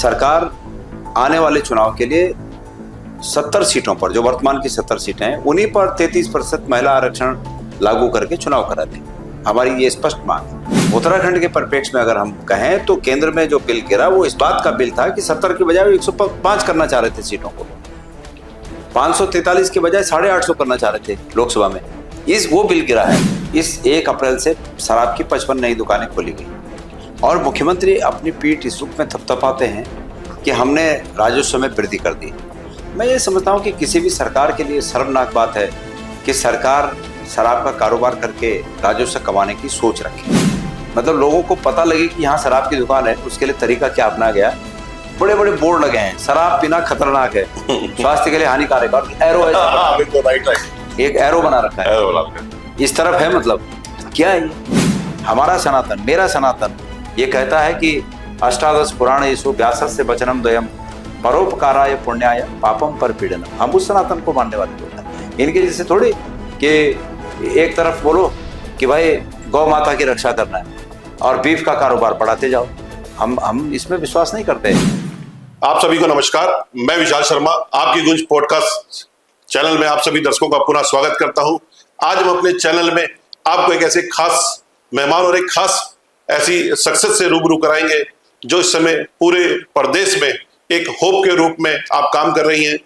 सरकार आने वाले चुनाव के लिए 70 सीटों पर, जो वर्तमान की 70 सीटें हैं, उन्हीं पर 33% महिला आरक्षण लागू करके चुनाव करा दें। हमारी ये स्पष्ट मांग है। उत्तराखंड के परिप्रेक्ष्य में अगर हम कहें तो केंद्र में जो बिल गिरा वो इस बात का बिल था कि 70 के बजाय 105 करना चाह रहे थे सीटों को, 543 के बजाय 850 करना चाह रहे थे लोकसभा में। वो बिल गिरा है। इस 1 अप्रैल से शराब की 55 नई दुकानें खोली गई और मुख्यमंत्री अपनी पीठ इस रूप में थपथपाते हैं कि हमने राजस्व में वृद्धि कर दी। मैं ये समझता हूँ कि किसी भी सरकार के लिए शर्मनाक बात है कि सरकार शराब का कारोबार करके राजस्व कमाने की सोच रखे। मतलब लोगों को पता लगे कि यहाँ शराब की दुकान है, उसके लिए तरीका क्या अपना गया। बड़े बड़े बोर्ड लगे हैं, शराब पीना खतरनाक है, स्वास्थ्य के लिए हानिकारक है, एरो है, एक एरो बना रखा है, इस तरफ है। मतलब क्या है ये? हमारा सनातन, मेरा सनातन ये कहता है कि अष्टादश पुराणेषु व्यासस्य वचनम द्वयम परोपकाराय पुण्याय पापम पर पीड़नम। हम उस सनातन को मानने वाले लोग हैं। इनके जैसे थोड़ी कि एक तरफ बोलो कि भाई गौ माता की रक्षा करना है और बीफ का कारोबार बढ़ाते जाओ। हम इसमें विश्वास नहीं करते। आप सभी को नमस्कार, मैं विशाल शर्मा आपकी गुंज पॉडकास्ट चैनल में आप सभी दर्शकों का पुनः स्वागत करता हूं। आज हम अपने चैनल में आपको एक ऐसे खास मेहमान और एक खास ऐसी सक्सेस से रूबरू कराएंगे जो इस समय पूरे प्रदेश में एक होप के रूप में आप काम कर रही हैं।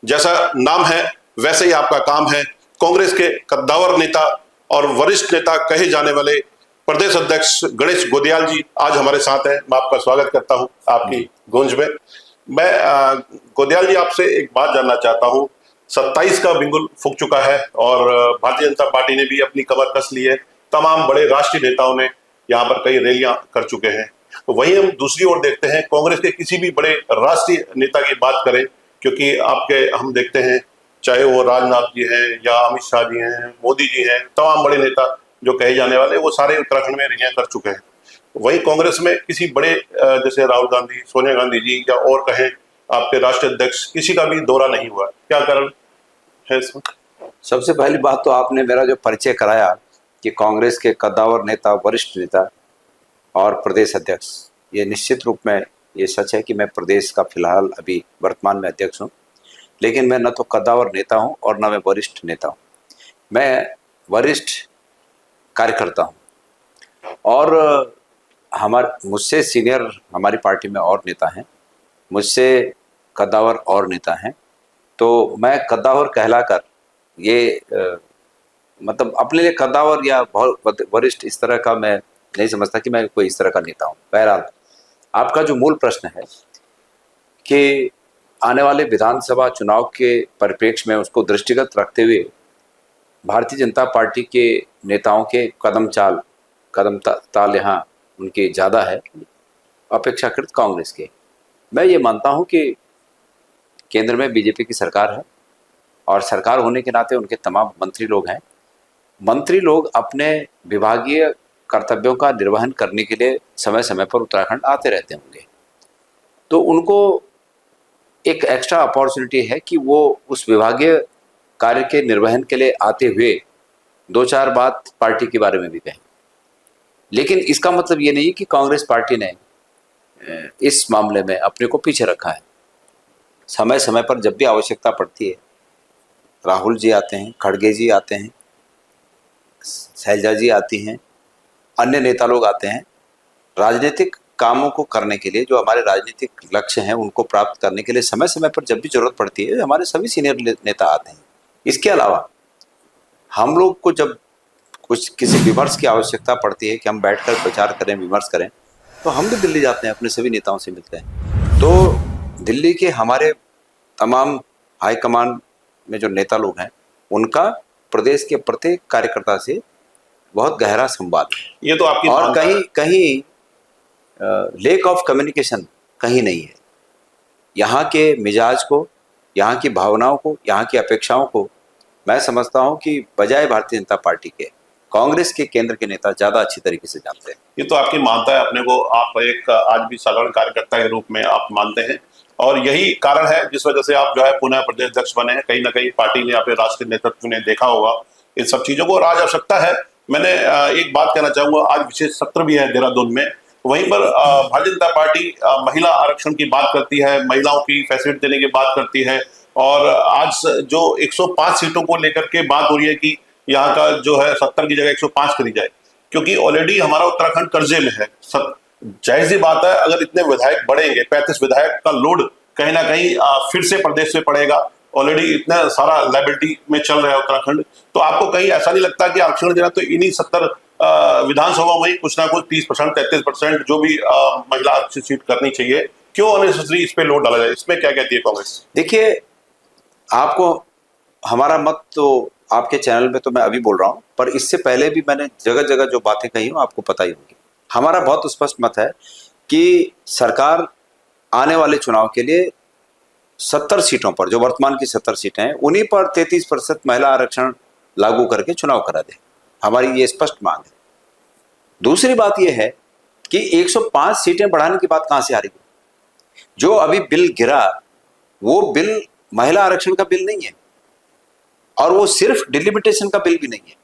जैसा नाम है वैसे ही आपका काम है। कांग्रेस के कद्दावर नेता और वरिष्ठ नेता कहे जाने वाले प्रदेश अध्यक्ष गणेश गोदियाल जी आज हमारे साथ हैं। मैं आपका स्वागत करता हूं आपकी गूंज में। मैं गोदियाल जी आपसे एक बात जानना चाहता हूं। 27 का बिंगुल फूक चुका है और भारतीय जनता पार्टी ने भी अपनी कमर कस ली है। तमाम बड़े राष्ट्रीय नेताओं ने यहाँ पर कई रैलियां कर चुके हैं। तो वहीं हम दूसरी ओर देखते हैं कांग्रेस के किसी भी बड़े राष्ट्रीय नेता की बात करें, क्योंकि हम देखते हैं चाहे वो राजनाथ जी हैं या अमित शाह जी हैं, मोदी जी हैं, तमाम बड़े नेता जो कहे जाने वाले वो सारे उत्तराखंड में रैलियां कर चुके हैं। वहीं कांग्रेस में किसी बड़े जैसे राहुल गांधी, सोनिया गांधी जी या और कहें आपके राष्ट्रीय अध्यक्ष, किसी का भी दौरा नहीं हुआ। क्या कारण है इसमें? सबसे पहली बात तो आपने मेरा जो परिचय कराया कि कांग्रेस के कद्दावर नेता, वरिष्ठ नेता और प्रदेश अध्यक्ष, ये निश्चित रूप में ये सच है कि मैं प्रदेश का फिलहाल अभी वर्तमान में अध्यक्ष हूँ, लेकिन मैं न तो कद्दावर नेता हूँ और न मैं वरिष्ठ नेता हूँ। मैं वरिष्ठ कार्यकर्ता हूँ और मुझसे सीनियर हमारी पार्टी में और नेता हैं, मुझसे कद्दावर और नेता हैं। तो मैं कद्दावर कहलाकर ये मतलब अपने लिए कद्दावर या बहुत वरिष्ठ इस तरह का मैं नहीं समझता कि मैं कोई इस तरह का नेता हूँ। बहरहाल आपका जो मूल प्रश्न है कि आने वाले विधानसभा चुनाव के परिप्रेक्ष्य में उसको दृष्टिगत रखते हुए भारतीय जनता पार्टी के नेताओं के कदम ताल यहाँ उनके ज़्यादा है अपेक्षाकृत कांग्रेस के। मैं ये मानता हूँ कि केंद्र में बीजेपी की सरकार है और सरकार होने के नाते उनके तमाम मंत्री लोग हैं। मंत्री लोग अपने विभागीय कर्तव्यों का निर्वहन करने के लिए समय समय पर उत्तराखंड आते रहते होंगे, तो उनको एक एक्स्ट्रा अपॉर्चुनिटी है कि वो उस विभागीय कार्य के निर्वहन के लिए आते हुए 2-4 बात पार्टी के बारे में भी कहें। लेकिन इसका मतलब ये नहीं कि कांग्रेस पार्टी ने इस मामले में अपने को पीछे रखा है। समय समय पर जब भी आवश्यकता पड़ती है राहुल जी आते हैं, खड़गे जी आते हैं, शैलजा जी आती हैं, अन्य नेता लोग आते हैं। राजनीतिक कामों को करने के लिए, जो हमारे राजनीतिक लक्ष्य हैं उनको प्राप्त करने के लिए समय समय पर जब भी जरूरत पड़ती है हमारे सभी सीनियर नेता आते हैं। इसके अलावा हम लोग को जब किसी विमर्श की आवश्यकता पड़ती है कि हम बैठकर विचार करें, विमर्श करें, तो हम भी दिल्ली जाते हैं, अपने सभी नेताओं से मिलते हैं। तो दिल्ली के हमारे तमाम हाईकमान में जो नेता लोग हैं उनका प्रदेश के प्रत्येक कार्यकर्ता से बहुत गहरा संवाद है। ये तो आपकी और कहीं लेक ऑफ कम्युनिकेशन कहीं नहीं है। यहाँ के मिजाज को, यहाँ की भावनाओं को, यहाँ की अपेक्षाओं को मैं समझता हूँ कि बजाय भारतीय जनता पार्टी के कांग्रेस के केंद्र के नेता ज़्यादा अच्छी तरीके से जानते हैं। ये तो आपकी मानता है अपने को, आप एक आज भी साधारण कार्यकर्ता के रूप में आप मानते हैं और यही कारण है जिस वजह से आप जो है पुनः प्रदेश अध्यक्ष बने हैं। कहीं ना कहीं पार्टी ने, अपने राष्ट्रीय नेतृत्व ने देखा होगा इन सब चीज़ों को और आज आवश्यकता है। मैंने एक बात कहना चाहूँगा, आज विशेष सत्र भी है देहरादून में, वहीं पर भारतीय जनता पार्टी महिला आरक्षण की बात करती है, महिलाओं की फैसिलिटी देने की बात करती है। और आज जो 105 सीटों को लेकर के बात हो रही है कि यहाँ का जो है 70 की जगह 105 करी जाए, क्योंकि ऑलरेडी हमारा उत्तराखंड कर्जे में है। जाहिर सी बात है, अगर इतने विधायक बढ़ेंगे, 35 विधायक का लोड कहीं ना कहीं फिर से प्रदेश पे पड़ेगा। ऑलरेडी इतना सारा लाइबिलिटी में चल रहा है उत्तराखंड। तो आपको कहीं ऐसा नहीं लगता कि आरक्षण देना तो इन्हीं 70 विधानसभा में कुछ ना कुछ 30%, 33% जो भी महिला आरक्षित सीट करनी चाहिए, क्यों अननेसेसरी इस पे लोड डाला जाए? इसमें क्या कहती है कांग्रेस? देखिए, आपको हमारा मत तो आपके चैनल में तो मैं अभी बोल रहा हूं, पर इससे पहले भी मैंने जगह जगह जो बातें कही हूं आपको पता ही होगी। हमारा बहुत स्पष्ट मत है कि सरकार आने वाले चुनाव के लिए 70 सीटों पर, जो वर्तमान की 70 सीटें हैं, उन्हीं पर 33% महिला आरक्षण लागू करके चुनाव करा दे। हमारी ये स्पष्ट मांग है। दूसरी बात यह है कि 105 सीटें बढ़ाने की बात कहां से आ रही है? जो अभी बिल गिरा वो बिल महिला आरक्षण का बिल नहीं है, और वो सिर्फ डिलिमिटेशन का बिल भी नहीं है।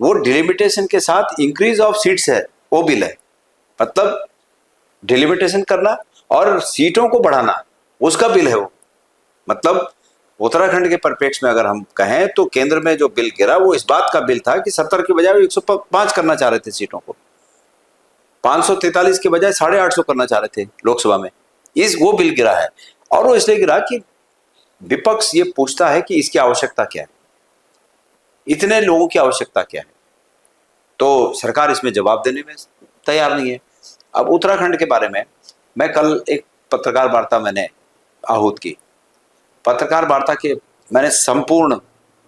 वो डिलिमिटेशन के साथ इंक्रीज ऑफ सीट्स है, वो बिल है। मतलब डिलिमिटेशन करना और सीटों को बढ़ाना, उसका बिल है वो। मतलब उत्तराखंड के परिप्रेक्ष्य में अगर हम कहें तो केंद्र में जो बिल गिरा वो इस बात का बिल था कि 70 के बजाय 105 करना चाह रहे थे सीटों को, 543 के बजाय 850 करना चाह रहे थे लोकसभा में। वो बिल गिरा है, और वो इसलिए गिरा कि विपक्ष ये पूछता है कि इसकी आवश्यकता क्या है, इतने लोगों की आवश्यकता क्या है। तो सरकार इसमें जवाब देने में तैयार नहीं है। अब उत्तराखंड के बारे में मैं कल एक पत्रकार वार्ता मैंने आहूत की। पत्रकार वार्ता के मैंने संपूर्ण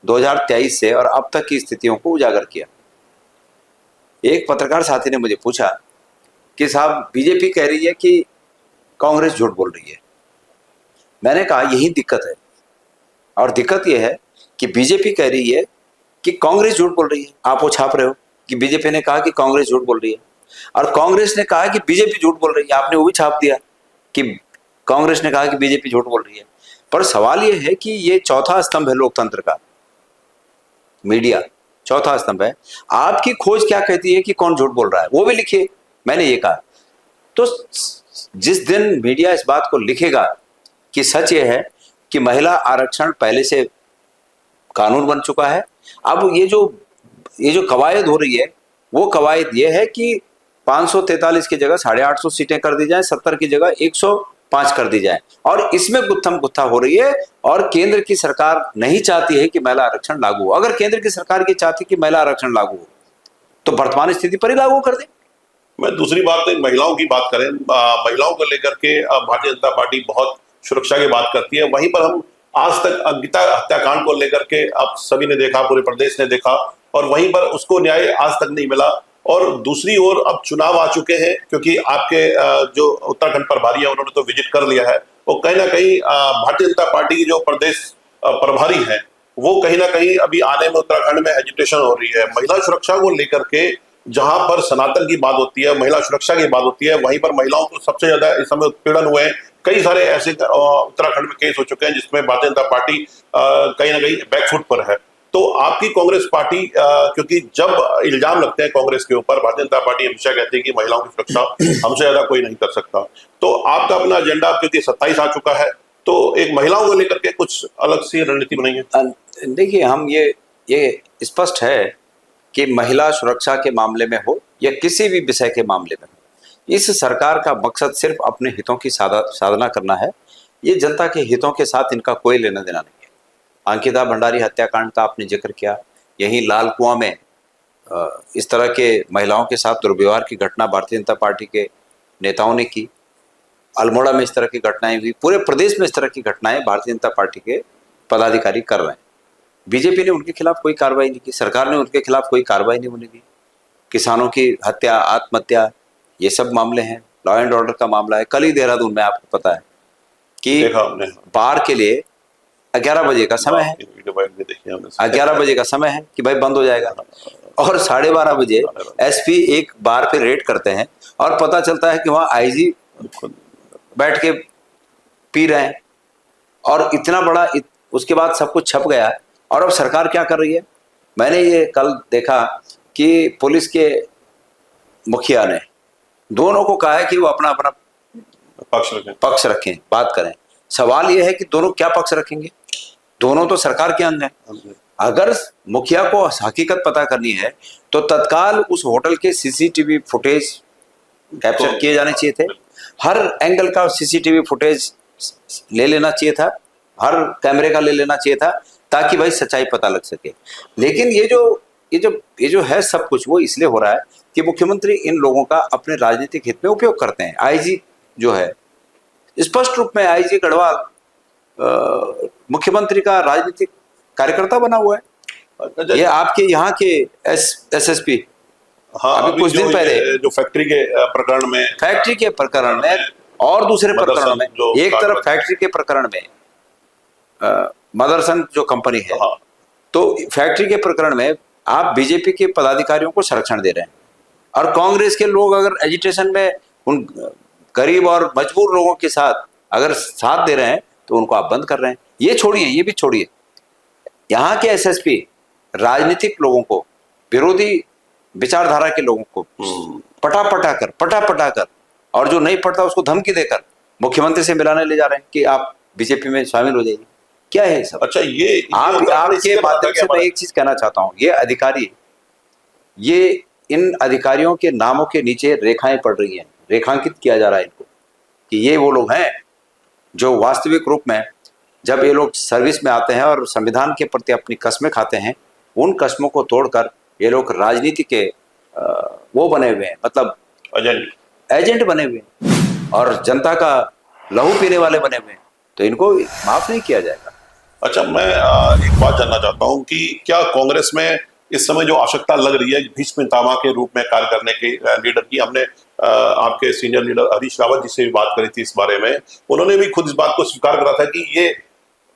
2023 से और अब तक की स्थितियों को उजागर किया। एक पत्रकार साथी ने मुझे पूछा कि साहब, बीजेपी कह रही है कि कांग्रेस झूठ बोल रही है। मैंने कहा यही दिक्कत है, और दिक्कत यह है कि बीजेपी कह रही है कि कांग्रेस झूठ बोल रही है। आप वो छाप रहे हो कि बीजेपी ने कहा कि कांग्रेस झूठ बोल रही है, और कांग्रेस ने कहा कि बीजेपी झूठ बोल रही है। आपने वो भी छाप दिया कि कांग्रेस ने कहा कि बीजेपी झूठ बोल रही है। पर सवाल यह है कि ये चौथा स्तंभ है लोकतंत्र का, मीडिया चौथा स्तंभ है। आपकी खोज क्या कहती है कि कौन झूठ बोल रहा है, वो भी लिखिए। मैंने ये कहा। तो जिस दिन मीडिया इस बात को लिखेगा कि सच ये है कि महिला आरक्षण पहले से कानून बन चुका है, अब ये जो कवायद हो रही है, वो कवायद ये है कि 543 की जगह 850 सीटें कर दी जाएं, 70 की जगह 105 कर दी जाए, और इसमें गुत्थम गुत्था हो रही है। और केंद्र की सरकार नहीं चाहती है कि महिला आरक्षण लागू हो। अगर केंद्र की सरकार की चाहती कि महिला आरक्षण लागू हो तो वर्तमान स्थिति पर ही लागू कर दे। मैं दूसरी बात महिलाओं की बात करें, महिलाओं को लेकर के भारतीय जनता पार्टी बहुत सुरक्षा की बात करती है। वहीं पर हम आज तक गीता हत्याकांड को लेकर के आप सभी ने देखा, पूरे प्रदेश ने देखा, और वहीं पर उसको न्याय आज तक नहीं मिला। और दूसरी ओर अब चुनाव आ चुके हैं, क्योंकि आपके जो उत्तराखंड प्रभारी है उन्होंने तो विजिट कर लिया है। वो कहीं ना कहीं भारतीय जनता पार्टी की जो प्रदेश प्रभारी है वो कहीं ना कहीं अभी आने में उत्तराखंड में एजिटेशन हो रही है। महिला सुरक्षा को लेकर के जहां पर सनातन की बात होती है, महिला सुरक्षा की बात होती है, वहीं पर महिलाओं को सबसे ज्यादा इस समय उत्पीड़न हुए हैं। कई सारे ऐसे उत्तराखंड में केस हो चुके हैं जिसमें भारतीय जनता पार्टी कहीं ना कहीं बैकफुट पर है। तो आपकी कांग्रेस पार्टी, क्योंकि जब इल्जाम लगते हैं कांग्रेस के ऊपर, भारतीय जनता पार्टी हमेशा कहती है कि महिलाओं की सुरक्षा हमसे ज्यादा कोई नहीं कर सकता। तो आपका अपना एजेंडा, क्योंकि 27 आ चुका है, तो एक महिलाओं को लेकर के कुछ अलग सी रणनीति बनाएंगे? देखिए, हम ये स्पष्ट है कि महिला सुरक्षा के मामले में हो या किसी भी विषय के मामले में हो, इस सरकार का मकसद सिर्फ अपने हितों की साधना करना है। ये जनता के हितों के साथ इनका कोई लेना देना नहीं है। अंकिता भंडारी हत्याकांड का आपने जिक्र किया, यही लाल कुआं में इस तरह के महिलाओं के साथ दुर्व्यवहार की घटना भारतीय जनता पार्टी के नेताओं ने की। अल्मोड़ा में इस तरह की घटनाएं हुई, पूरे प्रदेश में इस तरह की घटनाएं भारतीय जनता पार्टी के पदाधिकारी कर रहे हैं। बीजेपी ने उनके खिलाफ कोई कार्रवाई नहीं की, सरकार ने उनके खिलाफ कोई कार्रवाई नहीं होने दी। किसानों की हत्या, आत्महत्या, ये सब मामले हैं। लॉ एंड ऑर्डर का मामला है। कल ही देहरादून में आपको पता है कि बार के लिए 11 बजे का समय है, 11 बजे का समय है कि भाई बंद हो जाएगा, और 12:30 बजे एसपी एक बार पे रेड करते हैं और पता चलता है कि वहां आईजी बैठ के पी रहे हैं, और इतना बड़ा उसके बाद सब कुछ छप गया। और अब सरकार क्या कर रही है? मैंने ये कल देखा कि पुलिस के मुखिया ने दोनों को कहा है कि वो अपना अपना पक्ष रखें, बात करें। सवाल यह है कि दोनों क्या पक्ष रखेंगे? दोनों तो सरकार के अंग हैं। अगर मुखिया को हकीकत पता करनी है तो तत्काल उस होटल के सीसीटीवी फुटेज कैप्चर किए जाने चाहिए थे। हर एंगल का सीसीटीवी फुटेज ले लेना चाहिए था, हर कैमरे का ले लेना चाहिए था, ताकि भाई सच्चाई पता लग सके। लेकिन ये जो है सब कुछ वो इसलिए हो रहा है कि मुख्यमंत्री इन लोगों का अपने राजनीतिक हित में उपयोग करते हैं। आईजी जो है, स्पष्ट रूप में आईजी गढ़वाल मुख्यमंत्री का राजनीतिक कार्यकर्ता बना हुआ है। ये आपके यहाँ के एसएसपी अभी कुछ दिन पहले जो फैक्ट्री के प्रकरण में और दूसरे प्रकरणों में, एक तरफ फैक्ट्री के प्रकरण में मदरसन जो कंपनी है, तो फैक्ट्री के प्रकरण में आप बीजेपी के पदाधिकारियों को संरक्षण दे रहे हैं, और कांग्रेस के लोग अगर एजिटेशन में उन गरीब और मजबूर लोगों के साथ अगर साथ दे रहे हैं तो उनको आप बंद कर रहे हैं। ये छोड़िए, ये भी छोड़िए, यहाँ के एसएसपी राजनीतिक लोगों को, विरोधी विचारधारा के लोगों को पटा कर और जो नहीं पढ़ता उसको धमकी देकर मुख्यमंत्री से मिलाने ले जा रहे हैं कि आप बीजेपी में शामिल हो जाइए। क्या है सब? अच्छा, ये आपके माध्यम से मैं एक चीज कहना चाहता हूँ, ये अधिकारी, ये इन अधिकारियों के नामों के नीचे रेखाएं पड़ रही हैं, रेखांकित किया जा रहा है इनको कि ये वो लोग हैं जो वास्तविक रूप में जब ये लोग सर्विस में आते हैं और संविधान के प्रति अपनी कस्में खाते हैं, उन कस्मों को तोड़कर ये लोग राजनीति के वो बने हुए हैं, मतलब एजेंट बने हुए हैं और जनता का लहू पीने वाले बने हुए हैं, तो इनको माफ नहीं किया जाएगा। अच्छा, मैं एक बात जानना चाहता हूं कि क्या कांग्रेस में इस समय जो आवश्यकता लग रही है भीष्म पितामह के रूप में कार्य करने के लीडर की, हमने आपके सीनियर लीडर हरीश रावत जी से भी बात करी थी इस बारे में, उन्होंने भी खुद इस बात को स्वीकार करा था कि ये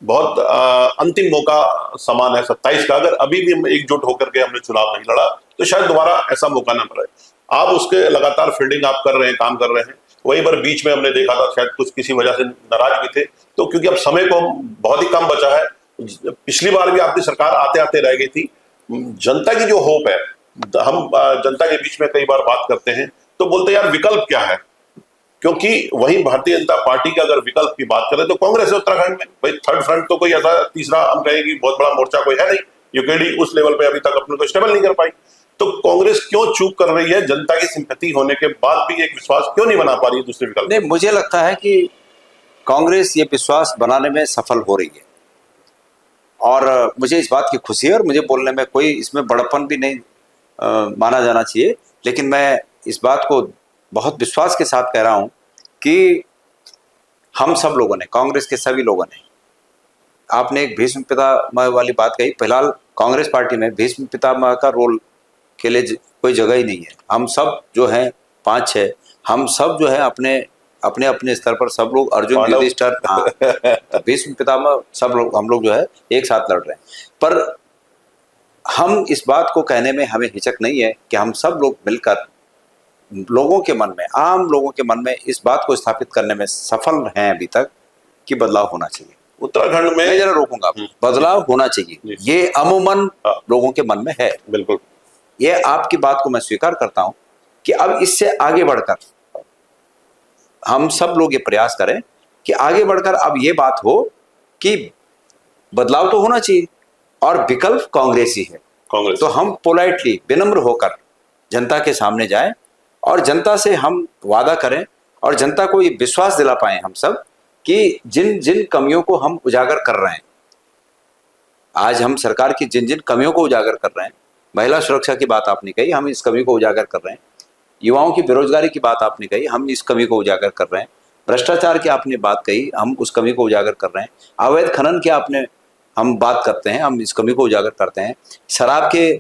बहुत अंतिम मौका समान है 27 का। अगर अभी भी हम एकजुट होकर के हमने चुनाव नहीं लड़ा तो शायद दोबारा ऐसा मौका न मिले। आप उसके लगातार फील्डिंग आप कर रहे हैं, काम कर रहे हैं। वहीं पर बीच में हमने देखा था शायद कुछ किसी वजह से नाराज भी थे, तो क्योंकि अब समय को बहुत ही कम बचा है, पिछली बार भी आपकी सरकार आते आते रह गई थी। जनता की जो होप है, हम जनता के बीच में कई बार बात करते हैं तो बोलते हैं यार विकल्प क्या है, क्योंकि वहीं भारतीय जनता पार्टी के अगर विकल्प की बात करें तो कांग्रेस है उत्तराखंड में, भाई थर्ड फ्रंट तो कोई ऐसा तीसरा हम कहेंगे बहुत बड़ा मोर्चा कोई है नहीं, यूकेडी उस लेवल पे अभी तक अपने को स्टेबल नहीं कर पाई। तो कांग्रेस क्यों चूक कर रही है? जनता की सिंपैथी होने के बाद भी एक विश्वास क्यों नहीं बना पा रही है दूसरे विकल्प? नहीं, मुझे लगता है कि कांग्रेस ये विश्वास बनाने में सफल हो रही है और मुझे इस बात की खुशी है और मुझे बोलने में कोई इसमें बड़प्पन भी नहीं माना जाना चाहिए। लेकिन मैं इस बात को बहुत विश्वास के साथ कह रहा हूं कि हम सब लोगों ने, कांग्रेस के सभी लोगों ने, आपने एक भीष्म पितामह वाली बात कही, फिलहाल कांग्रेस पार्टी में भीष्म पितामह का रोल के लिए कोई जगह ही नहीं है। हम सब जो हैं 5-6, हम सब जो है अपने अपने अपने स्तर पर सब लोग अर्जुन युधिष्ठिर, हाँ, भीष्म पितामह, सब लोग हम लोग जो है एक साथ लड़ रहे हैं। पर हम इस बात को कहने में हमें हिचक नहीं है कि हम सब लोग मिलकर लोगों के मन में, आम लोगों के मन में इस बात को स्थापित करने में सफल हैं अभी तक कि बदलाव होना चाहिए। उत्तराखंड में, मैं जरा रोकूंगा, बदलाव होना चाहिए, ये अमूमन लोगों के मन में है। बिल्कुल, ये आपकी बात को मैं स्वीकार करता हूं कि अब इससे आगे बढ़कर हम सब लोग ये प्रयास करें कि आगे बढ़कर अब ये बात हो कि बदलाव तो होना चाहिए और विकल्प कांग्रेस ही है। कांग्रेस, तो हम पोलाइटली, विनम्र होकर जनता के सामने जाएं और जनता से हम वादा करें और जनता को ये विश्वास दिला पाएं हम सब कि जिन जिन कमियों को हम उजागर कर रहे हैं, आज हम सरकार की जिन जिन कमियों को उजागर कर रहे हैं, महिला सुरक्षा की बात आपने कही, हम इस कमी को उजागर कर रहे हैं, युवाओं की बेरोजगारी की बात आपने कही, हम इस कमी को उजागर कर रहे हैं, भ्रष्टाचार की आपने बात कही, हम उस कमी को उजागर कर रहे हैं, अवैध खनन की आपने हम बात करते हैं, हम इस कमी को उजागर करते हैं, शराब के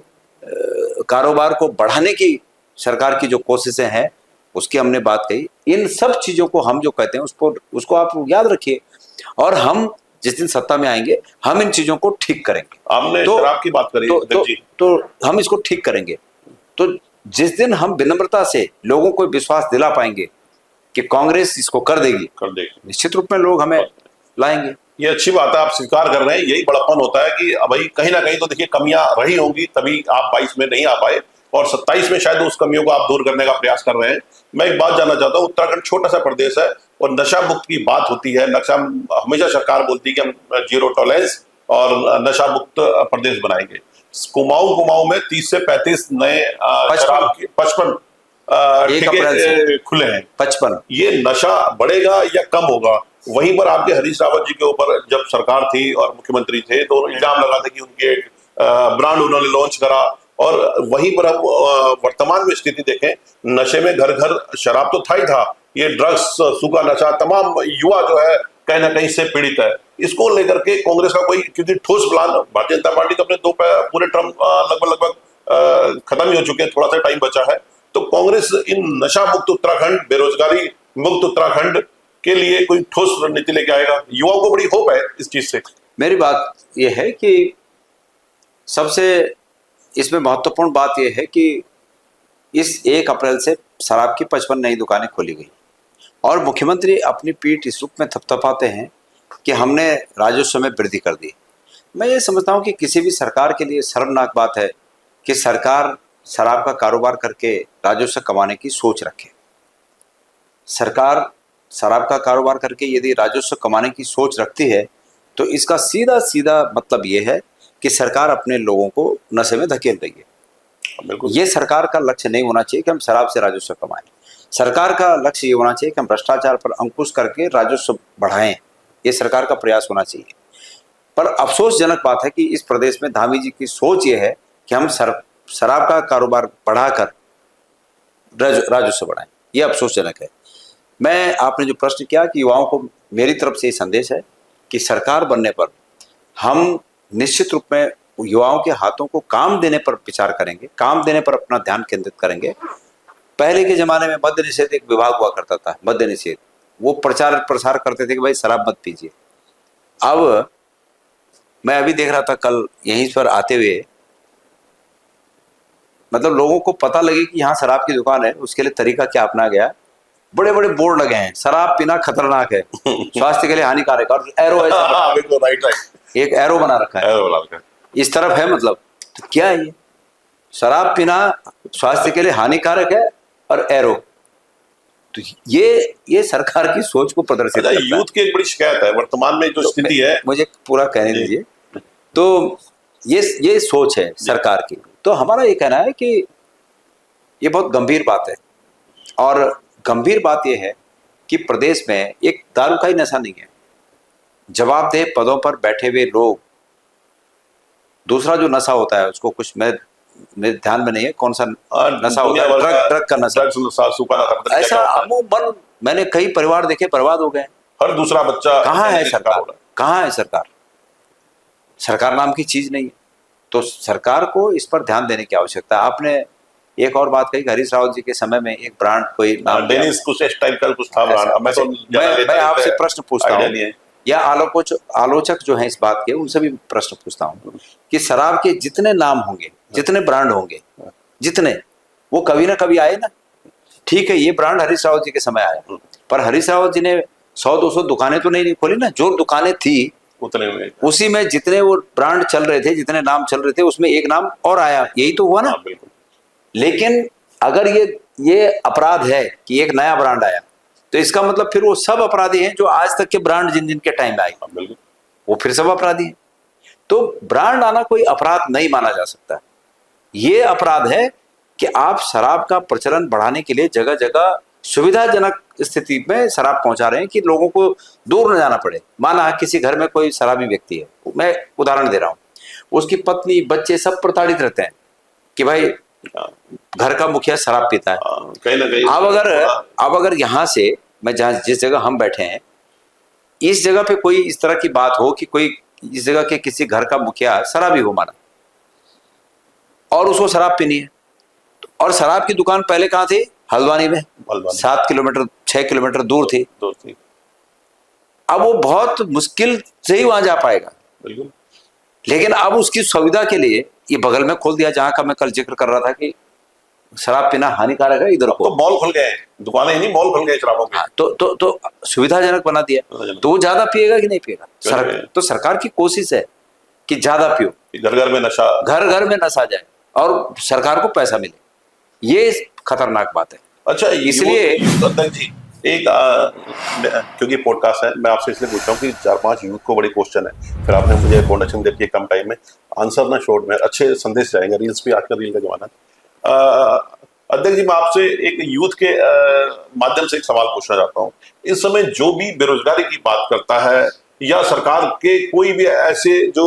कारोबार को बढ़ाने की सरकार की जो कोशिशें हैं उसकी हमने बात कही। इन सब चीजों को हम जो कहते हैं उसको आप याद रखिए और हम जिस दिन सत्ता में आएंगे हम इन चीजों को ठीक करेंगे। आपने शराब की बात करी, तो हम इसको ठीक करेंगे। तो जिस दिन हम विनम्रता से लोगों को विश्वास दिला पाएंगे कि कांग्रेस इसको कर देगी, निश्चित रूप में लोग हमें लाएंगे। ये अच्छी बात है, आप स्वीकार कर रहे हैं। यही बड़प्पन होता है कि भाई कहीं ना कहीं तो देखिए कमियां रही होंगी, तभी आप 22 में नहीं आ पाए और 27 में शायद उस कमियों को आप दूर करने का प्रयास कर रहे हैं। मैं एक बात जानना चाहता हूँ, उत्तराखंड छोटा सा प्रदेश है और नशा मुक्त की बात होती है, नशा हमेशा सरकार बोलती है कि हम जीरो टॉलरेंस और नशा मुक्त प्रदेश बनाएंगे। कुमाऊं में 30 से 35 नए 55 ठेके खुले हैं। 55 ये नशा बढ़ेगा या कम होगा? वहीं पर आपके हरीश रावत जी के ऊपर जब सरकार थी और मुख्यमंत्री थे तो इल्जाम लगा था कि उनके ब्रांड उन्होंने लॉन्च करा, और वहीं पर हम वर्तमान में स्थिति देखें, नशे में घर घर शराब तो था ही था, ये ड्रग्स, सूखा नशा, तमाम युवा जो है कहीं ना कहीं से पीड़ित है। इसको लेकर के कांग्रेस का कोई क्योंकि ठोस प्लान, भारतीय जनता पार्टी तो अपने पूरे टर्म लगभग खत्म ही हो चुके हैं, थोड़ा सा टाइम बचा है, तो कांग्रेस इन नशा मुक्त उत्तराखंड, बेरोजगारी मुक्त उत्तराखंड के लिए कोई ठोस रणनीति लेके आएगा? युवाओं को बड़ी होप है इस चीज से। मेरी बात यह है कि सबसे इसमें महत्वपूर्ण बात यह है कि इस 1 अप्रैल से शराब की 55 नई दुकानें खोली गई और मुख्यमंत्री अपनी पीठ इस रूप में थपथपाते हैं कि हमने राजस्व में वृद्धि कर दी। मैं ये समझता हूँ कि किसी भी सरकार के लिए शर्मनाक बात है कि सरकार शराब का कारोबार करके राजस्व कमाने की सोच रखे। सरकार शराब का कारोबार करके यदि राजस्व कमाने की सोच रखती है तो इसका सीधा सीधा मतलब ये है कि सरकार अपने लोगों को नशे में धकेल रही है। बिल्कुल, ये सरकार का लक्ष्य नहीं होना चाहिए कि हम शराब से राजस्व कमाएं। सरकार का लक्ष्य ये होना चाहिए कि हम भ्रष्टाचार पर अंकुश करके राजस्व बढ़ाएं। ये सरकार का प्रयास होना चाहिए। पर अफसोसजनक बात है कि इस प्रदेश में धामी जी की सोच ये है कि हम शराब का कारोबार बढ़ाकर राजस्व बढ़ाएं। ये अफसोसजनक है। मैं, आपने जो प्रश्न किया कि युवाओं को मेरी तरफ से ये संदेश है कि सरकार बनने पर हम निश्चित रूप में युवाओं के हाथों को काम देने पर विचार करेंगे, काम देने पर अपना ध्यान केंद्रित करेंगे। पहले के जमाने में मद्य निषेध एक विभाग हुआ करता था, मद्य निषेध, वो प्रचार प्रसार करते थे कि भाई शराब मत पीजिए। अब मैं अभी देख रहा था कल यहीं पर आते हुए, मतलब लोगों को पता लगे कि यहाँ शराब की दुकान है, उसके लिए तरीका क्या अपना गया, बड़े बड़े बोर्ड लगे हैं, शराब पीना खतरनाक है, स्वास्थ्य के लिए हानिकारक, और एरो है, राइट, एक एरो बना रखा है, इस तरफ है, मतलब तो क्या है ये, शराब पीना स्वास्थ्य के लिए हानिकारक है और एरो। तो ये सरकार की सोच को प्रदर्शित करता है। यूथ की एक बड़ी शिकायत है वर्तमान में जो स्थिति है। मुझे पूरा कहने दीजिए। तो ये सोच है सरकार की। तो हमारा ये कहना है कि ये बहुत गंभीर बात है, और गंभीर बात यह है कि प्रदेश में एक दारू का ही नशा नहीं है, जवाबदेह पदों पर बैठे हुए लोग, दूसरा जो नशा होता है उसको कुछ मेरे ध्यान में नहीं है कौन सा नशा होता है, ड्रग का नशा, ऐसा अमूमन मैंने कई परिवार देखे बर्बाद हो गए। हर दूसरा बच्चा, कहाँ है सरकार, कहाँ है सरकार? सरकार नाम की चीज नहीं है। तो सरकार को इस पर ध्यान देने की आवश्यकता है। आपने एक और बात कही, हरीश रावत जी के समय में एक ब्रांड, कोई नाम डेनिस कुछ इस टाइप का कुछ था ब्रांड। मैं आपसे प्रश्न पूछता हूँ, या आलोचक जो हैं इस बात के, उनसे भी प्रश्न पूछता हूँ कि शराब के जितने नाम होंगे, जितने ब्रांड होंगे, जितने, वो कभी ना कभी आए ना। ठीक है, ये ब्रांड हरीश रावत जी के समय आया, पर हरीश रावत जी ने 100-200 दुकानें तो नहीं खोली ना। जो दुकानें थी उतने में, उसी में जितने वो ब्रांड चल रहे थे, जितने नाम चल रहे थे, उसमें एक नाम और आया, यही तो हुआ ना। बिल्कुल। लेकिन अगर ये अपराध है कि एक नया ब्रांड आया, तो इसका मतलब फिर वो सब अपराधी हैं जो आज तक के ब्रांड जिन के टाइम में आए, वो फिर सब अपराधी हैं। तो ब्रांड आना कोई अपराध नहीं माना जा सकता। ये अपराध है कि आप शराब का प्रचलन बढ़ाने के लिए जगह जगह सुविधाजनक स्थिति में शराब पहुंचा रहे हैं कि लोगों को दूर न जाना पड़े। माना किसी घर में कोई शराबी व्यक्ति है, मैं उदाहरण दे रहा हूं, उसकी पत्नी, बच्चे सब प्रताड़ित रहते हैं कि भाई घर का मुखिया शराब पीता है। कहीं ना कहीं अब अगर यहाँ से, मैं जिस जगह हम बैठे हैं, इस जगह पे कोई इस तरह की बात हो कि कोई इस जगह के किसी घर का मुखिया शराबी हो माना, और उसको शराब पीनी है, और शराब की दुकान पहले कहाँ थी? हल्द्वानी में, 7 किलोमीटर 6 किलोमीटर दूर थी। अब वो बहुत मुश्किल से ही वहां जा पाएगा। बिल्कुल। लेकिन अब उसकी सुविधा के लिए ये बगल में खोल दिया, जहां का मैं कल जिक्र कर रहा था कि शराब पीना हानिकारक है, इधर को तो मॉल खुल गए, दुकानें ही नहीं, मॉल खुल गए शराबों के। तो सुविधाजनक बना दिया, तो वो ज्यादा पिएगा कि नहीं पिएगा? तो सरकार की कोशिश है कि ज्यादा पियो, घर घर में नशा, घर घर में नशा जाए और सरकार को पैसा मिले। ये खतरनाक बात है। अच्छा, इसलिए अध्यक्ष जी एक क्योंकि पॉडकास्ट है, मैं आपसे इसलिए पूछ रहा हूँ कि 4-5 यूथ को बड़ी क्वेश्चन है, फिर आपने मुझे इंट्रोडक्शन दे दी कम टाइम में, आंसर ना शॉर्ट में, अच्छे संदेश जाएंगे, रील्स भी आजकल रील का जमाना है। अध्यक्ष जी, मैं आपसे एक यूथ के माध्यम से एक सवाल पूछना चाहता हूँ। इस समय जो भी बेरोजगारी की बात करता है या सरकार के कोई भी ऐसे जो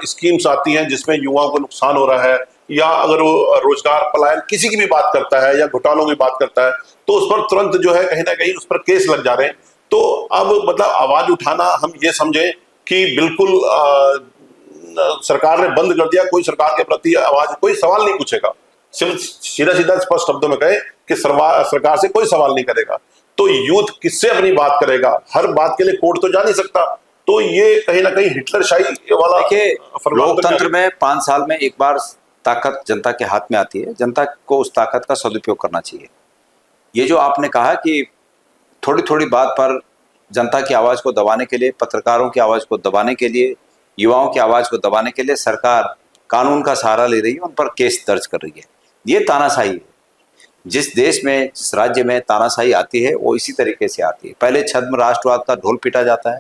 स्कीम्स आती हैं जिसमें युवाओं को नुकसान हो रहा है, या अगर वो रोजगार पलायन किसी की भी बात करता है या घोटालों की बात करता है, तो उस पर तुरंत जो है कहीं ना कहीं उस पर केस लग जा रहे हैं। तो अब मतलब आवाज उठाना हम ये समझें कि बिल्कुल सरकार ने बंद कर दिया, कोई सरकार के प्रति आवाज, कोई सवाल नहीं पूछेगा, सिर्फ सीधा सीधा स्पष्ट शब्दों में कहे कि सरकार से कोई सवाल नहीं करेगा, तो यूथ किससे अपनी बात करेगा? हर बात के लिए कोर्ट तो जा नहीं सकता। तो ये कहीं ना कहीं हिटलरशाही वाला, देखिए, लोकतंत्र में 5 साल में एक बार ताकत जनता के हाथ में आती है, जनता को उस ताकत का सदुपयोग करना चाहिए। ये जो आपने कहा कि थोड़ी थोड़ी बात पर जनता की आवाज को दबाने के लिए, पत्रकारों की आवाज को दबाने के लिए, युवाओं की आवाज को दबाने के लिए सरकार कानून का सहारा ले रही है, उन पर केस दर्ज कर रही है। ये तानाशाही है। जिस देश में, जिस राज्य में तानाशाही आती है वो इसी तरीके से आती है। पहले छद्म राष्ट्रवाद का ढोल पीटा जाता है,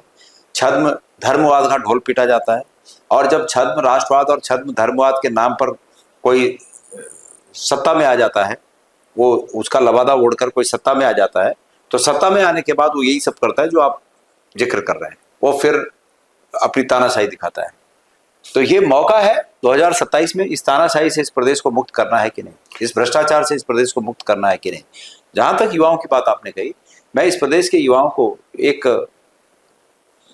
छद्म धर्मवाद का ढोल पीटा जाता है, और जब छद्म राष्ट्रवाद और छद्म धर्मवाद के नाम पर कोई सत्ता में आ जाता है, वो उसका लबादा ओढ़कर कोई सत्ता में आ जाता है, तो सत्ता में आने के बाद वो यही सब करता है जो आप जिक्र कर रहे हैं, वो फिर अपनी तानाशाही दिखाता है। तो ये मौका है 2027 में इस तानाशाही से इस प्रदेश को मुक्त करना है कि नहीं, इस भ्रष्टाचार से इस प्रदेश को मुक्त करना है कि नहीं। जहां तक युवाओं की बात आपने कही, मैं इस प्रदेश के युवाओं को एक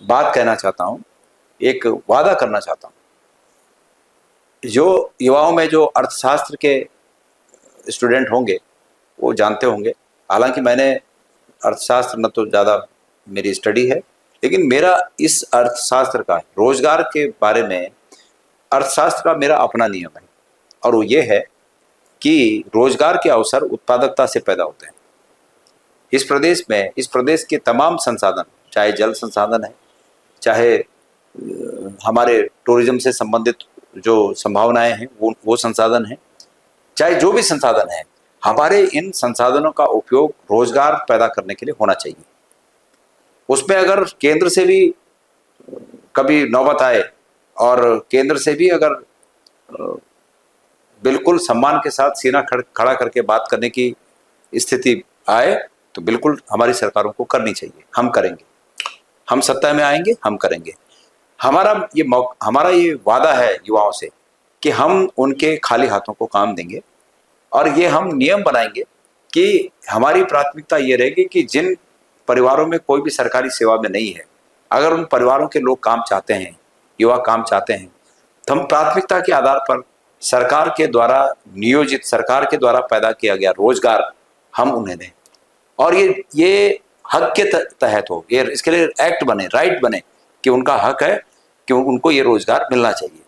बात कहना चाहता हूं, एक वादा करना चाहता हूं। जो युवाओं में जो अर्थशास्त्र के स्टूडेंट होंगे वो जानते होंगे, हालांकि मैंने अर्थशास्त्र न तो ज़्यादा मेरी स्टडी है, लेकिन मेरा इस अर्थशास्त्र का, रोजगार के बारे में अर्थशास्त्र का मेरा अपना नियम है, और वो ये है कि रोजगार के अवसर उत्पादकता से पैदा होते हैं। इस प्रदेश में, इस प्रदेश के तमाम संसाधन, चाहे जल संसाधन है, चाहे हमारे टूरिज्म से संबंधित जो संभावनाएं हैं वो संसाधन हैं, चाहे जो भी संसाधन है, हमारे इन संसाधनों का उपयोग रोजगार पैदा करने के लिए होना चाहिए। उसमें अगर केंद्र से भी कभी नौबत आए और केंद्र से भी अगर बिल्कुल सम्मान के साथ सीना खड़ा करके बात करने की स्थिति आए, तो बिल्कुल हमारी सरकारों को करनी चाहिए। हम करेंगे, हम सत्ता में आएंगे, हम करेंगे। हमारा ये वादा है युवाओं से कि हम उनके खाली हाथों को काम देंगे, और ये हम नियम बनाएंगे कि हमारी प्राथमिकता ये रहेगी कि जिन परिवारों में कोई भी सरकारी सेवा में नहीं है, अगर उन परिवारों के लोग काम चाहते हैं, युवा काम चाहते हैं, तो हम प्राथमिकता के आधार पर सरकार के द्वारा नियोजित, सरकार के द्वारा पैदा किया गया रोजगार हम उन्हें दें, और ये हक के तहत हो, ये इसके लिए एक्ट बने, राइट बने कि उनका हक है कि उनको ये रोजगार मिलना चाहिए।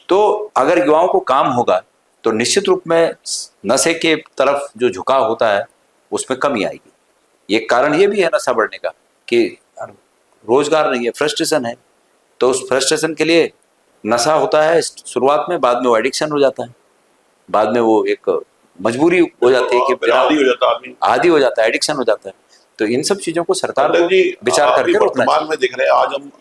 तो अगर युवाओं को काम होगा तो निश्चित रूप में नशे के तरफ जो झुकाव होता है उसमें कमी आएगी। ये कारण ये भी है नशा बढ़ने का कि रोजगार नहीं है, फ्रस्ट्रेशन है, तो उस फ्रस्ट्रेशन के लिए नशा होता है शुरुआत में, बाद में वो एडिक्शन हो जाता है, बाद में वो एक मजबूरी हो जाती है कि आदी हो जाता है, आदमी आदी हो जाता है, एडिक्शन हो जाता है। तो इन सब चीजों को सरकार को विचार करके वर्तमान में देख रहे हैं, आज हम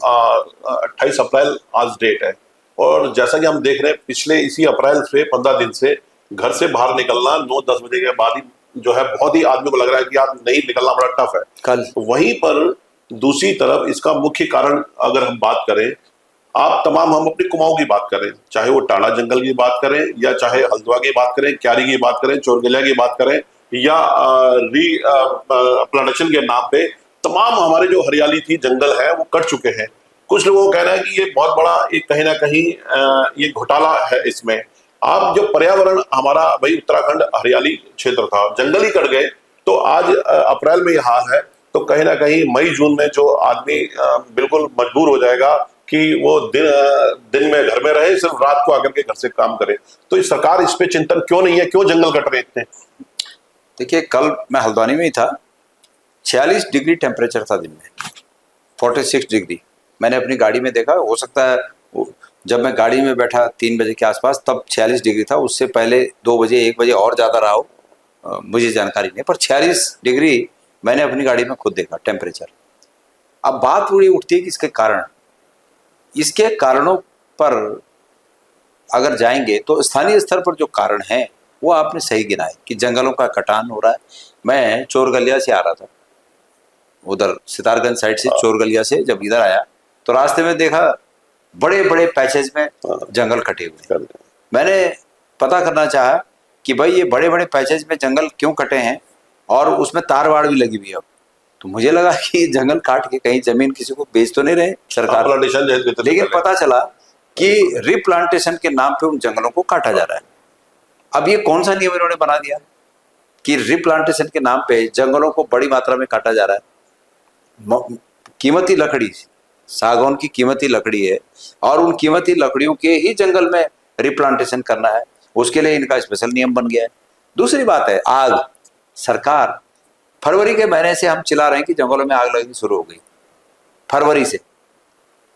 28 अप्रैल आज डेट है, और जैसा कि हम देख रहे हैं पिछले इसी अप्रैल से 15 दिन से घर से बाहर निकलना 9-10 बजे के बाद ही जो है बहुत ही आदमी को लग रहा है कि आप नहीं निकलना बड़ा टफ है। कल वहीं पर दूसरी तरफ इसका मुख्य कारण अगर हम बात करें, आप तमाम हम अपनी कुमाऊं की बात करें, चाहे वो टाला जंगल की बात करें, या चाहे हल्द्वा की बात करें, क्यारी की बात करें, चोरगलिया की बात करें, या प्लांटेशन के नाम पे तमाम हमारे जो हरियाली थी, जंगल है, वो कट चुके हैं। कुछ लोगों का कहना है कि ये बहुत बड़ा एक कहीं ना कहीं ये घोटाला है इसमें। आप जो पर्यावरण हमारा भाई उत्तराखंड हरियाली क्षेत्र था, जंगल ही कट गए, तो आज अप्रैल में ये हाल है, तो कहीं ना कहीं मई जून में जो आदमी बिल्कुल मजबूर हो जाएगा कि वो दिन में घर में रहे, सिर्फ रात को आकर के घर से काम करे। तो इस सरकार इस पे चिंतन क्यों नहीं है, क्यों जंगल कट रहे इतने? देखिए, कल मैं हल्द्वानी में ही था, 46 डिग्री टेम्परेचर था दिन में, 46 डिग्री मैंने अपनी गाड़ी में देखा। हो सकता है जब मैं गाड़ी में बैठा 3 बजे के आसपास तब 46 डिग्री था, उससे पहले 2 बजे 1 बजे और ज़्यादा रहा हो, मुझे जानकारी नहीं, पर 46 डिग्री मैंने अपनी गाड़ी में खुद देखा टेम्परेचर। अब बात पूरी उठती है कि इसके कारण, इसके कारणों पर अगर जाएंगे तो स्थानीय स्तर पर जो कारण है वो आपने सही गिनाए कि जंगलों का कटान हो रहा है। मैं चोरगलिया से आ रहा था, उधर सितारगंज साइड से चोरगलिया से जब इधर आया तो रास्ते में देखा बड़े बड़े पैचेज में जंगल कटे हुए। मैंने पता करना चाहा कि भाई ये बड़े बड़े पैचेज में जंगल क्यों कटे हैं, और उसमें तार वाड़ भी लगी हुई है। तो मुझे लगा कि जंगल काट के कहीं जमीन किसी को बेच तो नहीं रहे सरकार, लेकिन पता चला कि रिप्लांटेशन के नाम पे उन जंगलों को काटा जा रहा है। अब ये कौन सा नियम इन्होंने बना दिया कि रिप्लांटेशन के नाम पे जंगलों को बड़ी मात्रा में काटा जा रहा है। कीमती लकड़ी, सागौन की कीमती लकड़ी है, और उन कीमती लकड़ियों के ही जंगल में रिप्लांटेशन करना है, उसके लिए इनका स्पेशल नियम बन गया है। दूसरी बात है आग। सरकार फरवरी के महीने से हम चिल्ला रहे हैं कि जंगलों में आग लगनी शुरू हो गई। फरवरी से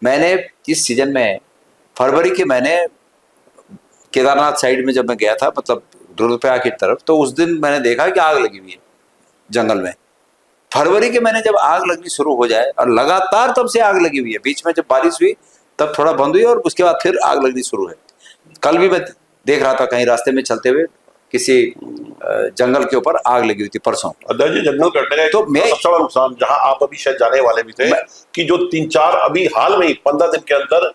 मैंने इस सीजन में फरवरी के महीने केदारनाथ साइड में जब मैं गया था, मतलब रुद्रप्रयाग की तरफ, तो उस दिन मैंने देखा कि आग लगी हुई है जंगल में। फरवरी के महीने जब आग लगनी शुरू हो जाए, और लगातार तब से आग लगी हुई है, बीच में जब बारिश हुई तब थोड़ा बंद हुई और उसके बाद फिर आग लगनी शुरू है। कल भी मैं देख रहा था कहीं रास्ते में चलते हुए किसी जंगल के ऊपर आग लगी हुई थी परसों। अध्यक्ष जी, जंगल कटने का तो मैं सबसे बड़ा नुकसान, जहां आप अभी शायद जाने वाले भी थे, कि जो 3-4 अभी हाल में ही 15 दिन के अंदर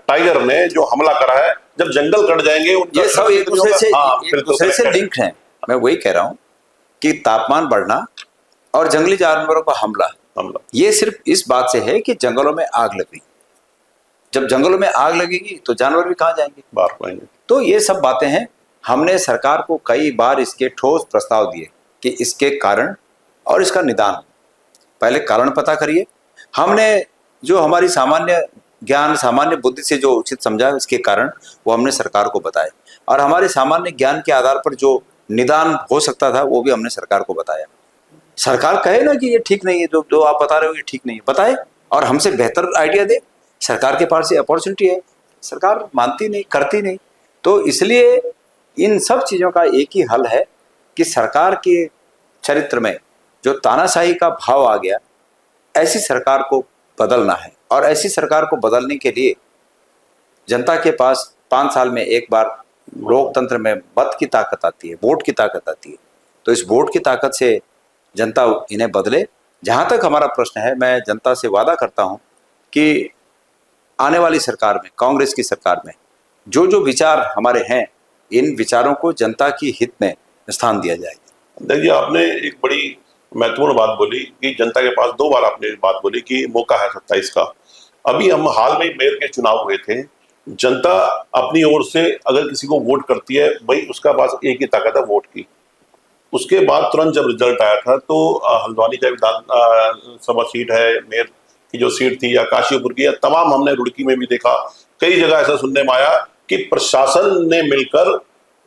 टाइगर ने जो हमला करा है, जब जंगल कट जाएंगे ये सब एक दूसरे से लिंक है। मैं वही कह रहा हूँ कि तापमान बढ़ना और जंगली जानवरों का हमला ये सिर्फ इस बात से है कि जंगलों में आग लगी। जब जंगलों में आग लगेगी तो जानवर भी कहाँ जाएंगे, बाहर पाएंगे। तो ये सब बातें हैं। हमने सरकार को कई बार इसके ठोस प्रस्ताव दिए कि इसके कारण और इसका निदान, पहले कारण पता करिए। हमने जो हमारी सामान्य ज्ञान, सामान्य बुद्धि से जो उचित समझा इसके कारण, वो हमने सरकार को बताए, और हमारे सामान्य ज्ञान के आधार पर जो निदान हो सकता था वो भी हमने सरकार को बताया। सरकार कहे ना कि ये ठीक नहीं है, जो आप बता रहे हो ये ठीक नहीं है, बताए और हमसे बेहतर आइडिया दे। सरकार के पास ये अपॉर्चुनिटी है, सरकार मानती नहीं, करती नहीं। तो इसलिए इन सब चीज़ों का एक ही हल है कि सरकार के चरित्र में जो तानाशाही का भाव आ गया, ऐसी सरकार को बदलना है। और ऐसी सरकार को बदलने के लिए जनता के पास 5 साल में एक बार लोकतंत्र में मत की ताकत आती है, वोट की ताकत आती है। तो इस वोट की ताकत से जनता इन्हें बदले। जहाँ तक हमारा प्रश्न है, मैं जनता से वादा करता हूँ कि आने वाली सरकार में, कांग्रेस की सरकार में, जो जो विचार हमारे हैं, इन विचारों को जनता की हित में स्थान दिया जाएगा। देखिए, आपने एक बड़ी महत्वपूर्ण बात बोली कि जनता के पास 2 बार आपने बात बोली कि मौका है 27 का। अभी हम हाल में मेयर के चुनाव हुए थे, जनता अपनी ओर से अगर किसी को वोट करती है, भाई उसका पास एक ही ताकत है, वोट की। उसके बाद तुरंत जब रिजल्ट आया था तो हल्द्वानी का विधान सभा सीट है, मेयर की जो सीट थी, या काशीपुर की, या तमाम, हमने रुड़की में भी देखा, कई जगह ऐसा सुनने में आया कि प्रशासन ने मिलकर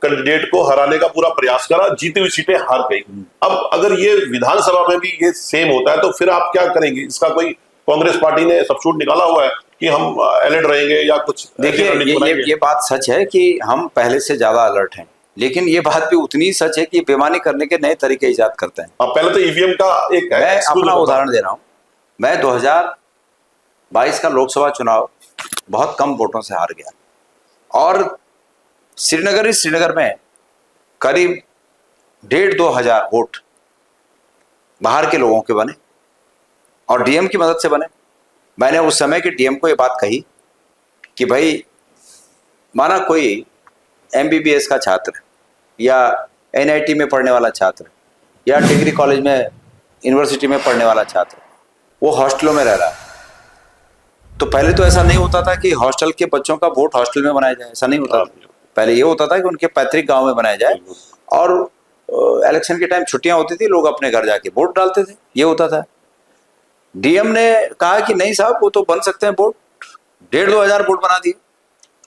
कैंडिडेट को हराने का पूरा प्रयास करा, जीती हुई सीटें हार गई। अब अगर ये विधानसभा में भी ये सेम होता है तो फिर आप क्या करेंगे? इसका कोई कांग्रेस पार्टी ने सब्स्टिट्यूट निकाला हुआ है कि हम अलर्ट रहेंगे या कुछ? देखिए, ये बात सच है कि हम पहले से ज्यादा अलर्ट हैं, लेकिन ये बात भी उतनी सच है कि बेईमानी करने के नए तरीके ईजाद करते हैं। पहले तो ईवीएम का एक, मैं अपना उदाहरण दे रहा हूँ। मैं 2022 का लोकसभा चुनाव बहुत कम वोटों से हार गया, और श्रीनगर में करीब 1,500-2 हजार वोट बाहर के लोगों के बने, और डीएम की मदद से बने। मैंने उस समय के डीएम को ये बात कही कि भाई, माना कोई एमबीबीएस का छात्र, या एनआईटी में पढ़ने वाला छात्र, या डिग्री कॉलेज में, यूनिवर्सिटी में पढ़ने वाला छात्र, वो हॉस्टलों में रह रहा है। तो पहले तो ऐसा नहीं होता था कि हॉस्टल के बच्चों का वोट हॉस्टल में बनाया जाए, ऐसा नहीं होता था। पहले ये होता था कि उनके पैतृक गांव में बनाया जाए, और इलेक्शन के टाइम छुट्टियां होती थी, लोग अपने घर जाके वोट डालते थे, ये होता था। डीएम ने कहा कि नहीं साहब, वो तो बन सकते हैं वोट, 1,500-2 हजार वोट बना दिए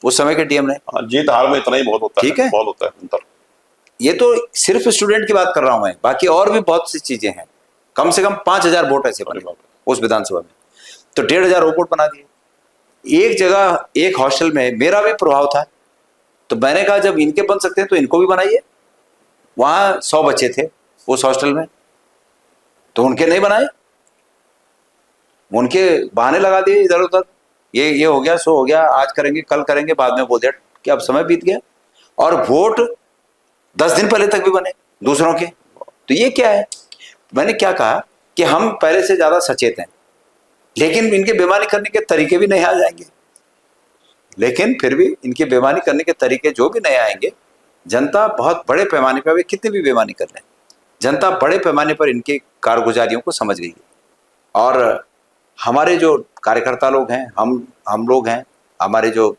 उस समय के डीएम ने। जीत हार में इतना ही बहुत होता है, ठीक है, बहुत होता है अंतर। ये तो सिर्फ स्टूडेंट की बात कर रहा हूं मैं, बाकी और भी बहुत सी चीजें हैं। कम से कम 5,000 वोट ऐसे बने उस विधानसभा में, तो 1,500 वोट बना दिए। एक जगह, एक हॉस्टल में मेरा भी प्रभाव था, तो मैंने कहा जब इनके बन सकते हैं तो इनको भी बनाइए। वहां 100 बच्चे थे उस हॉस्टल में, तो उनके नहीं बनाए, उनके बहाने लगा दिए इधर उधर, ये हो गया, सो हो गया, आज करेंगे कल करेंगे, बाद में बोल दिया कि अब समय बीत गया। और वोट 10 दिन पहले तक भी बने दूसरों के। तो ये क्या है? मैंने क्या कहा कि हम पहले से ज्यादा सचेत हैं, लेकिन इनके बेईमानी करने के तरीके भी नहीं आ जाएंगे। लेकिन फिर भी इनके बेईमानी करने के तरीके जो भी नए आएंगे, जनता बहुत बड़े पैमाने पर, वे कितने भी बेईमानी कर लें, जनता बड़े पैमाने पर इनकी कारगुजारियों को समझ गई है। और हमारे जो कार्यकर्ता लोग हैं, हम लोग हैं, हमारे जो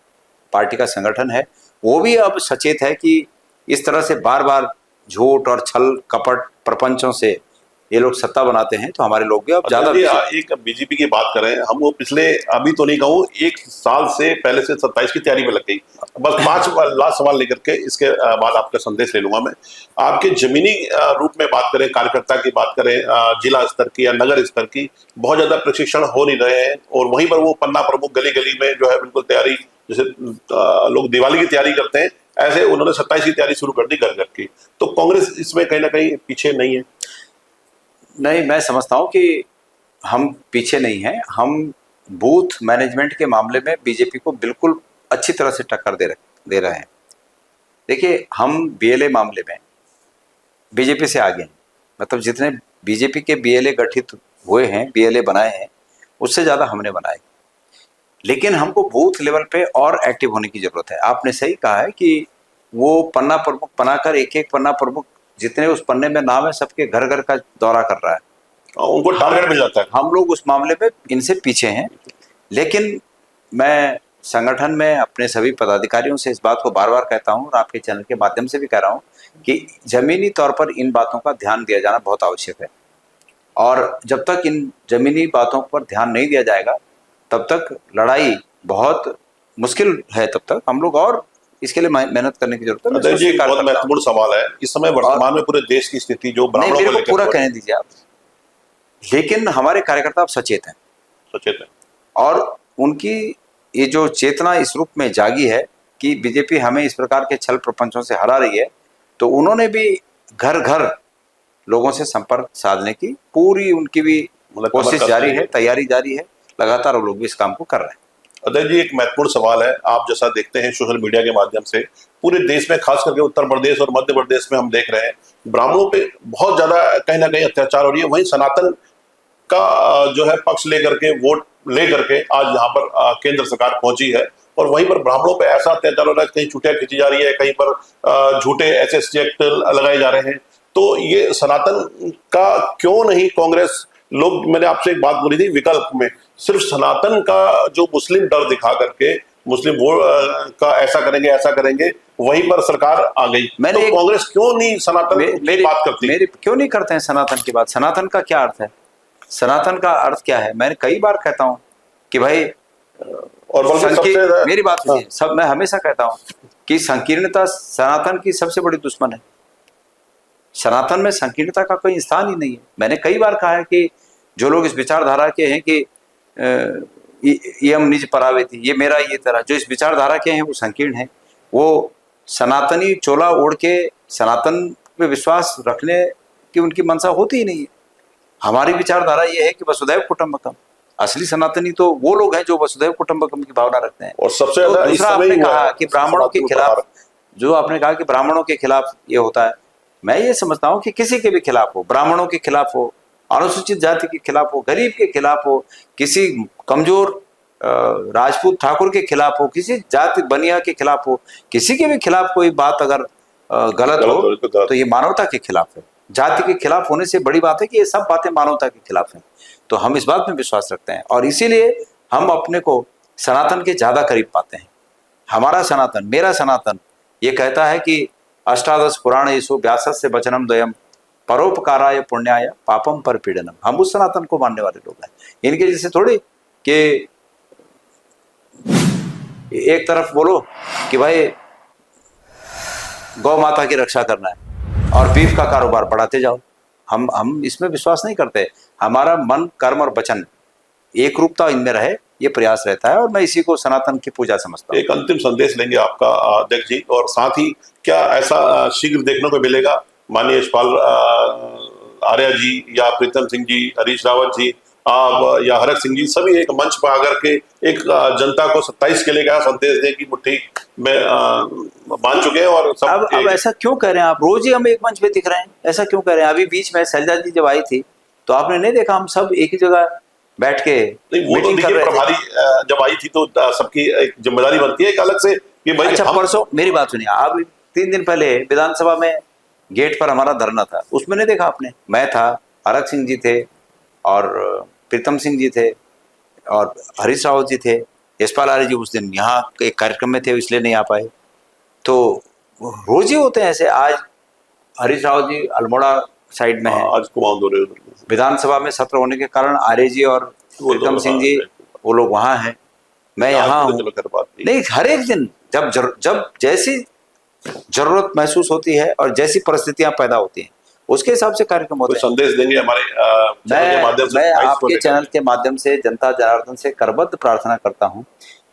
पार्टी का संगठन है, वो भी अब सचेत है कि इस तरह से बार बार झूठ और छल कपट प्रपंचों से ये लोग सत्ता बनाते हैं। तो हमारे लोग भी अब ज्यादा एक बीजेपी की बात करें हम, वो पिछले, अभी तो नहीं कहूँ, 1 साल से पहले से 27 की तैयारी में लग गई। बस 5 लास्ट सवाल लेकर के इसके बाद आपका संदेश ले लूंगा मैं। आपके जमीनी रूप में बात करें, कार्यकर्ता की बात करें, जिला स्तर की या नगर स्तर की, बहुत ज्यादा प्रशिक्षण हो नहीं रहे हैं, और वहीं पर वो पन्ना प्रमुख गली गली में जो है बिल्कुल तैयारी, जैसे लोग दिवाली की तैयारी करते हैं, ऐसे उन्होंने 27 की तैयारी शुरू कर दी घर घर की। तो कांग्रेस इसमें कहीं ना कहीं पीछे नहीं है? नहीं, मैं समझता हूं कि हम पीछे नहीं हैं। हम बूथ मैनेजमेंट के मामले में बीजेपी को बिल्कुल अच्छी तरह से टक्कर दे रहे हैं। देखिए, हम बीएलए मामले में बीजेपी से आगे हैं। मतलब जितने बीजेपी के बीएलए गठित हुए हैं, बीएलए बनाए हैं, उससे ज़्यादा हमने बनाए। लेकिन हमको बूथ लेवल पे और एक्टिव होने की जरूरत है। आपने सही कहा है कि वो पन्ना प्रमुख बनाकर, एक एक पन्ना प्रमुख जितने उस पन्ने में नाम है, सबके घर घर का दौरा कर रहा है, उनको टारगेट मिल जाता है। हम लोग उस मामले में इनसे पीछे हैं। लेकिन मैं संगठन में अपने सभी पदाधिकारियों से इस बात को बार बार कहता हूं, और आपके चैनल के माध्यम से भी कह रहा हूं, कि जमीनी तौर पर इन बातों का ध्यान दिया जाना बहुत आवश्यक है। और जब तक इन जमीनी बातों पर ध्यान नहीं दिया जाएगा, तब तक लड़ाई बहुत मुश्किल है। तब तक हम लोग और इसके लिए मेहनत करने की जरूरत है। अजय जी, बहुत महत्वपूर्ण सवाल है इस समय वर्तमान में पूरे देश की स्थिति जो ब्राह्मणों को लेकर, पूरा कहने दीजिए आप। लेकिन हमारे कार्यकर्ता अब सचेत हैं, और उनकी ये जो चेतना इस रूप में जागी है कि बीजेपी हमें इस प्रकार के छल प्रपंचों से हरा रही है, तो उन्होंने भी घर घर लोगों से संपर्क साधने की पूरी उनकी भी कोशिश जारी है, तैयारी जारी है। लगातार वो लोग भी इस काम को कर रहे हैं। अजय जी, एक महत्वपूर्ण सवाल है। आप जैसा देखते हैं सोशल मीडिया के माध्यम से पूरे देश में, खास करके उत्तर प्रदेश और मध्य प्रदेश में हम देख रहे हैं ब्राह्मणों पे बहुत ज्यादा कहीं ना कहीं अत्याचार हो रही है। वहीं सनातन का जो है पक्ष लेकर के, वोट लेकर के आज यहाँ पर केंद्र सरकार पहुंची है, और वहीं पर ब्राह्मणों पे ऐसा अत्याचार हो रहा है, कहीं छुट्टियां खींची जा रही है, कहीं पर झूठे एसएसटी एक्ट लगाए जा रहे हैं। तो ये सनातन का क्यों नहीं कांग्रेस लोग, मैंने आपसे एक बात बोली थी, विकल्प में सिर्फ सनातन का जो मुस्लिम डर दिखा करके, मुस्लिम वोट का ऐसा करेंगे, वहीं पर सरकार आ गई। तो कांग्रेस क्यों नहीं सनातन की बात करती? क्यों नहीं करते हैं सनातन की बात? सनातन का क्या अर्थ है? सनातन का अर्थ क्या है? मैंने कई बार कहता हूं कि भाई, और मेरी बात सुनिए, सब मैं हमेशा कहता हूं कि संकीर्णता सनातन की सबसे बड़ी दुश्मन है। सनातन में संकीर्णता का कोई स्थान ही नहीं है। मैंने कई बार कहा है कि जो लोग इस विचारधारा के हैं कि यम निज परावेति, ये मेरा ये तरह, जो इस विचारधारा के हैं वो संकीर्ण है। वो सनातनी चोला ओढ़ के सनातन पे विश्वास रखने की उनकी मंशा होती ही नहीं है। हमारी विचारधारा ये है कि वसुधैव कुटुंबकम। असली सनातनी तो वो लोग हैं जो वसुधैव कुटुंबकम की भावना रखते हैं। और सबसे ज्यादा दूसरा, आपने कहा कि ब्राह्मणों के खिलाफ, जो आपने कहा कि ब्राह्मणों के खिलाफ ये होता है, मैं ये समझता हूँ कि किसी के भी खिलाफ हो, ब्राह्मणों के खिलाफ हो, अनुसूचित जाति के खिलाफ हो, गरीब के खिलाफ हो, किसी कमजोर राजपूत ठाकुर के खिलाफ हो, किसी जाति बनिया के खिलाफ हो, किसी के भी खिलाफ कोई बात अगर गलत हो तो ये मानवता के खिलाफ है। जाति के खिलाफ होने से बड़ी बात है कि ये सब बातें मानवता के खिलाफ हैं। तो हम इस बात में विश्वास रखते हैं, और इसीलिए हम अपने को सनातन के ज्यादा करीब पाते हैं। हमारा सनातन, मेरा सनातन ये कहता है कि अष्टादश पुराण येषु व्यासस्य वचनम द्वयम परोपकाराय पुण्याय पापम पर पीड़नम। हम उस सनातन को मानने वाले लोग हैं। इनके जैसे थोड़ी कि एक तरफ बोलो कि भाई गौ माता की रक्षा करना है और बीफ का कारोबार बढ़ाते जाओ। हम इसमें विश्वास नहीं करते। हमारा मन, कर्म और वचन एक रूपता इनमें रहे, ये प्रयास रहता है, और मैं इसी को सनातन की पूजा समझता हूँ। एक अंतिम संदेश लेंगे आपका अध्यक्ष जी, और साथ ही क्या ऐसा शीघ्र देखने को मिलेगा माननीय यशपाल आर्या जी या प्रीतम सिंह जी, हरीश रावत जी, आप या हरक सिंह जी, सभी एक मंच पर आकर के एक जनता को 27 के लिए क्या संदेश दें कि मुट्ठी में बांध चुके हैं। और सब अब ऐसा क्यों कह रहे हैं आप? रोज ही हम एक मंच पे दिख रहे हैं, ऐसा क्यों कह रहे हैं? अभी बीच में शैलजा जी जब आई थी तो आपने नहीं देखा, हम सब एक ही जगह बैठ के नहीं, वो तो मीटिंग कर देखिए रहे थे। प्रभारी जब आई थी तो सबकी एक जिम्मेदारी बनती है एक अलग से कि भाई अच्छा, हम परसों मेरी बात सुनिए, आप 3 दिन पहले विधानसभा में गेट पर हमारा धरना था, उसमें नहीं देखा आपने? मैं था, हरक सिंह जी थे और प्रीतम सिंह जी थे और हरीश रावत जी थे, यशपाल आर्य जी उस दिन यहाँ एक कार्यक्रम में थे इसलिए नहीं आ पाए। तो रोज ही होते हैं ऐसे। आज हरीश रावत जी अल्मोड़ा साइड में है, आज कुमाऊं दौरे विधानसभा में सत्र होने के कारण आर्य जी और प्रीतम सिंह जी वो लोग वहाँ हैं, मैं यहाँ हूँ। चलो कर बात नहीं, हर एक दिन जब जैसी जरूरत महसूस होती है और जैसी परिस्थितियां पैदा होती हैं उसके हिसाब से कार्यक्रम होते हैं। संदेश देंगे हमारे चैनल के माध्यम से। मैं आपके चैनल के माध्यम से जनता जनार्दन से करबद्ध प्रार्थना करता हूं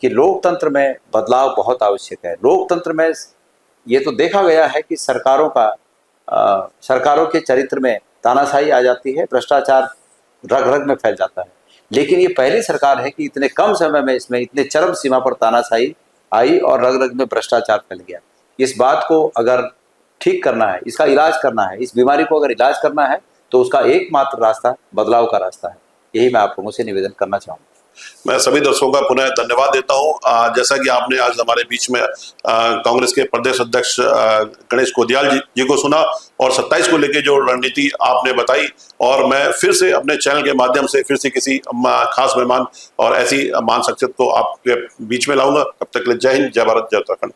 कि लोकतंत्र में बदलाव बहुत आवश्यक है। लोकतंत्र में ये तो देखा गया है कि सरकारों के चरित्र में तानाशाही आ जाती है, भ्रष्टाचार रग रग में फैल जाता है, लेकिन ये पहली सरकार है कि इतने कम समय में इसमें इतने चरम सीमा पर तानाशाही आई और रग रग में भ्रष्टाचार फैल गया। इस बात को अगर ठीक करना है, इसका इलाज करना है, इस बीमारी को अगर इलाज करना है तो उसका एकमात्र रास्ता बदलाव का रास्ता है। यही मैं आप लोगों से निवेदन करना चाहूँगा। मैं सभी दर्शकों का पुनः धन्यवाद देता हूं। जैसा कि आपने आज हमारे बीच में कांग्रेस के प्रदेश अध्यक्ष गणेश कोदियाल जी को सुना और 27 को लेकर जो रणनीति आपने बताई, और मैं फिर से अपने चैनल के माध्यम से फिर से किसी खास मेहमान और ऐसी मान शख्सियत को आपके बीच में लाऊंगा। तब तक के लिए जय हिंद, जय भारत, जय उत्तराखंड।